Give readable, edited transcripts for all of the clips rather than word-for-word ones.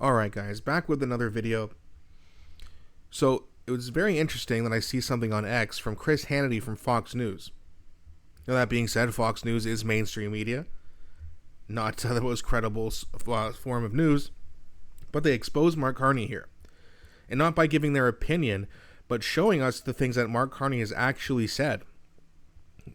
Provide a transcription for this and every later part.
Alright guys, back with another video. So, it was very interesting that I see something on X from Chris Hannity from Fox News. Now that being said, Fox News is mainstream media, not the most credible form of news, but they expose Mark Carney here. And not by giving their opinion, but showing us the things that Mark Carney has actually said.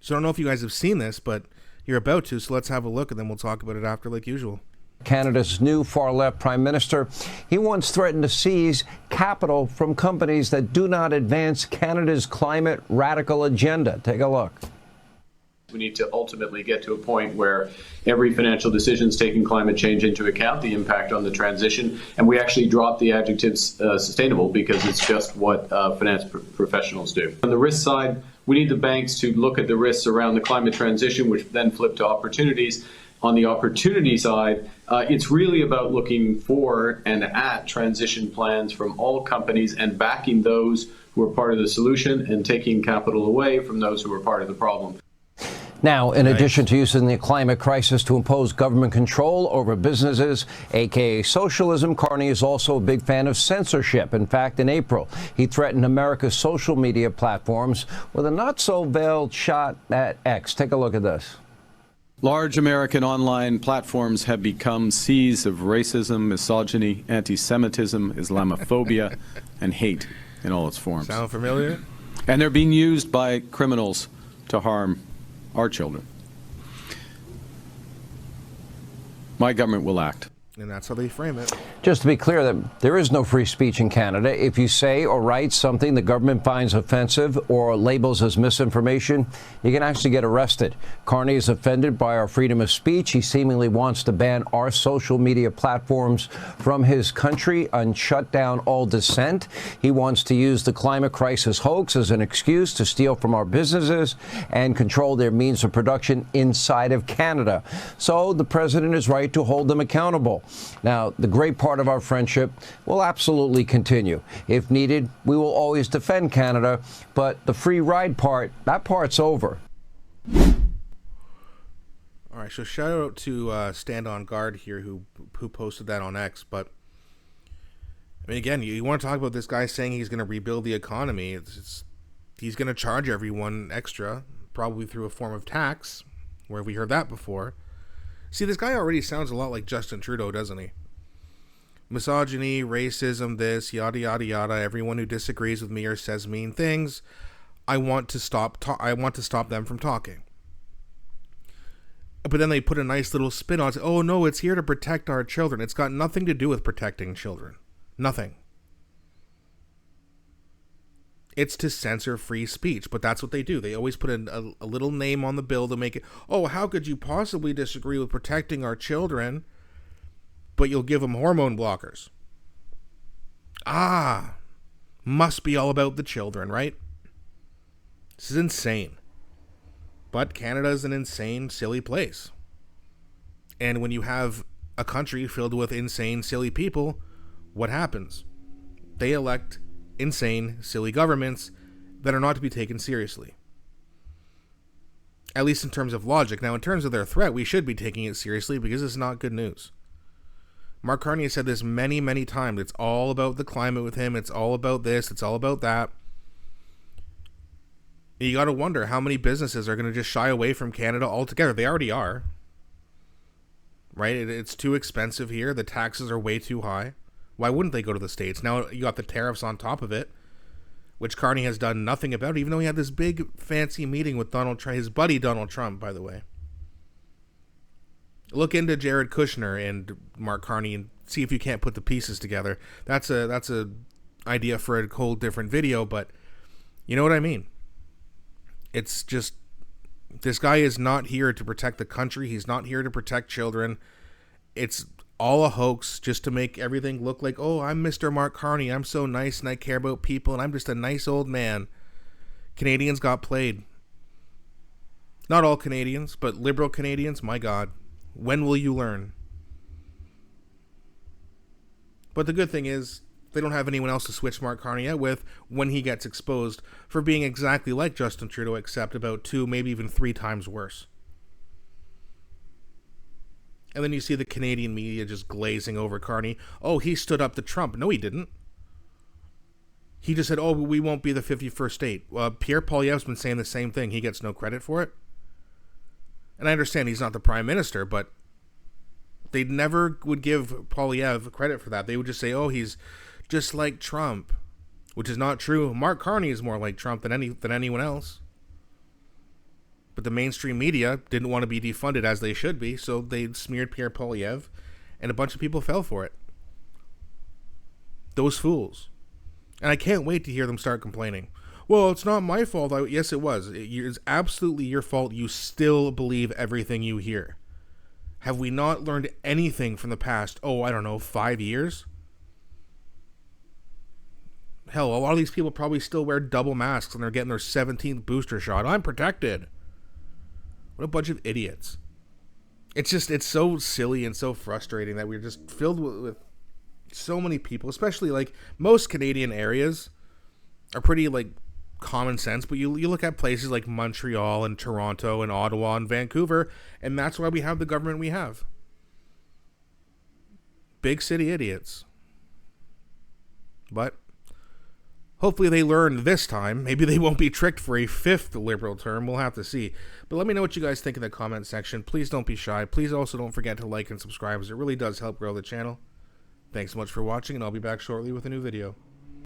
So I don't know if you guys have seen this, but you're about to, so let's have a look and then we'll talk about it after like usual. Canada's new far-left prime minister, he once threatened to seize capital from companies that do not advance Canada's climate radical agenda. Take a look. We need to ultimately get to a point where every financial decision is taking climate change into account, the impact on the transition, and we actually drop the adjective sustainable because it's just what finance professionals do. On the risk side, we need the banks to look at the risks around the climate transition, which then flip to opportunities. On the opportunity side, it's really about looking for and at transition plans from all companies and backing those who are part of the solution and taking capital away from those who are part of the problem. Now, in addition to using the climate crisis to impose government control over businesses, aka socialism, Carney is also a big fan of censorship. In fact, in April, he threatened America's social media platforms with a not-so-veiled shot at X. Take a look at this. Large American online platforms have become seas of racism, misogyny, anti-Semitism, Islamophobia, and hate in all its forms. Sound familiar? And they're being used by criminals to harm our children. My government will act. And that's how they frame it. Just to be clear, that there is no free speech in Canada. If you say or write something the government finds offensive or labels as misinformation, you can actually get arrested. Carney is offended by our freedom of speech. He seemingly wants to ban our social media platforms from his country and shut down all dissent. He wants to use the climate crisis hoax as an excuse to steal from our businesses and control their means of production inside of Canada. So the president is right to hold them accountable. Now, the great part of our friendship will absolutely continue. If needed, we will always defend Canada, but the free ride part, that part's over. All right, so shout out to Stand On Guard here who posted that on X, but I mean, again, you want to talk about this guy saying he's going to rebuild the economy. He's going to charge everyone extra, probably through a form of tax. Where have we heard that before? See, this guy already sounds a lot like Justin Trudeau, doesn't he? Misogyny, racism, this, yada, yada, yada. Everyone who disagrees with me or says mean things, I want to stop them from talking. But then they put a nice little spin on it. Oh, no, it's here to protect our children. It's got nothing to do with protecting children. Nothing. It's to censor free speech, but that's what they do. They always put a little name on the bill to make it, oh, how could you possibly disagree with protecting our children, but you'll give them hormone blockers? Ah, must be all about the children, right? This is insane. But Canada is an insane, silly place. And when you have a country filled with insane, silly people, what happens? They elect insane, silly governments that are not to be taken seriously. At least in terms of logic. Now, in terms of their threat, we should be taking it seriously because it's not good news. Mark Carney has said this many, many times. It's all about the climate with him. It's all about this. It's all about that. You got to wonder how many businesses are going to just shy away from Canada altogether. They already are. Right? It's too expensive here. The taxes are way too high. Why wouldn't they go to the States? Now you got the tariffs on top of it, which Carney has done nothing about, even though he had this big fancy meeting with Donald Trump, his buddy Donald Trump, by the way. Look into Jared Kushner and Mark Carney and see if you can't put the pieces together. That's a idea for a whole different video, but you know what I mean. It's just, this guy is not here to protect the country. He's not here to protect children. It's all a hoax just to make everything look like, oh, I'm Mr. Mark Carney. I'm so nice and I care about people and I'm just a nice old man. Canadians got played. Not all Canadians, but liberal Canadians, my God. When will you learn? But the good thing is, they don't have anyone else to switch Mark Carney out with when he gets exposed for being exactly like Justin Trudeau, except about 2, maybe even 3 times worse. And then you see the Canadian media just glazing over Carney. Oh, he stood up to Trump. No, he didn't. He just said, oh, we won't be the 51st state. Pierre Poilievre's been saying the same thing. He gets no credit for it. And I understand he's not the prime minister, but they never would give Poilievre credit for that. They would just say, oh, he's just like Trump, which is not true. Mark Carney is more like Trump than anyone else. But the mainstream media didn't want to be defunded as they should be, so they smeared Pierre Poilievre, and a bunch of people fell for it. Those fools. And I can't wait to hear them start complaining. Well, it's not my fault. Yes, it was. It's absolutely your fault. You still believe everything you hear. Have we not learned anything from the past, 5 years? Hell, a lot of these people probably still wear double masks and they're getting their 17th booster shot. I'm protected. What a bunch of idiots. It's so silly and so frustrating that we're just filled with so many people, especially like most Canadian areas are pretty like common sense, but you look at places like Montreal and Toronto and Ottawa and Vancouver, and that's why we have the government we have. Big city idiots. But hopefully they learn this time. Maybe they won't be tricked for a 5th Liberal term. We'll have to see. But let me know what you guys think in the comment section. Please don't be shy. Please also don't forget to like and subscribe, as it really does help grow the channel. Thanks so much for watching, and I'll be back shortly with a new video.